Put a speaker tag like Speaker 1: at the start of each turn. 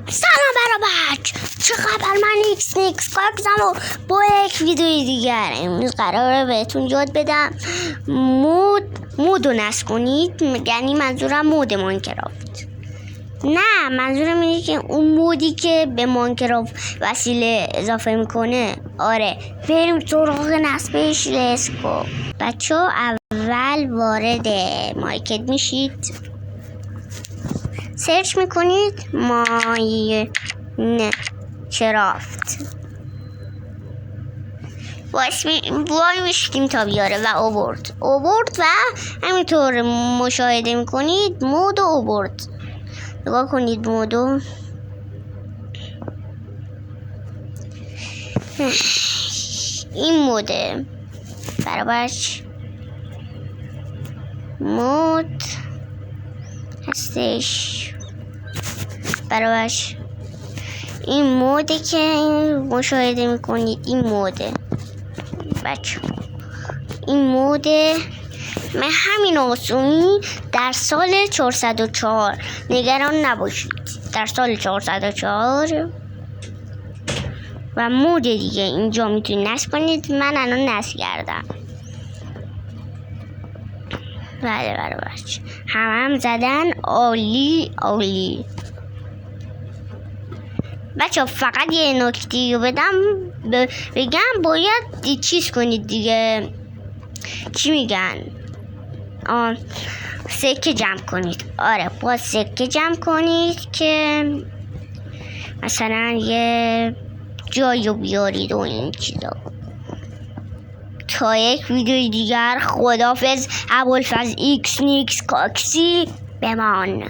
Speaker 1: سلام برابر، چه خبر؟ من ایکس نیکس کاکزم و با یک ویدیوی دیگر امروز قراره بهتون یاد بدم مود رو نصب کنید. یعنی منظورم مود ماینکرافت، نه منظورم اینه که اون مودی که به ماینکرافت وسیله اضافه میکنه. آره بریم سراغ نصبش. لسکو بچه ها، اول وارد مارکت میشید، سرچ میکنید ماینکرافت، وای میشتیم تا بیاره و اوورد و همینطور مشاهده میکنید مود اوورد. نگاه کنید مودو، این موده برابرش مود هستش، برابرش این موده که مشاهده میکنید. این موده بچه، این موده من همین آسونی در سال 404 نگران نباشید، در سال 404 و مود دیگه اینجا میتونید نصب کنید. من الان نصب کردم. بله بچه، هم زدن. عالی بچه. فقط یه نکته رو بگم، باید چیز کنید دیگه، چی میگن، سکه جمع کنید. آره باید سکه جمع کنید که مثلا یه جایی رو بیارید و این چیزا. تا یک ویدیو دیگر، خداحافظ. ابوالفضل ایکس نیکس کاکسی بمان.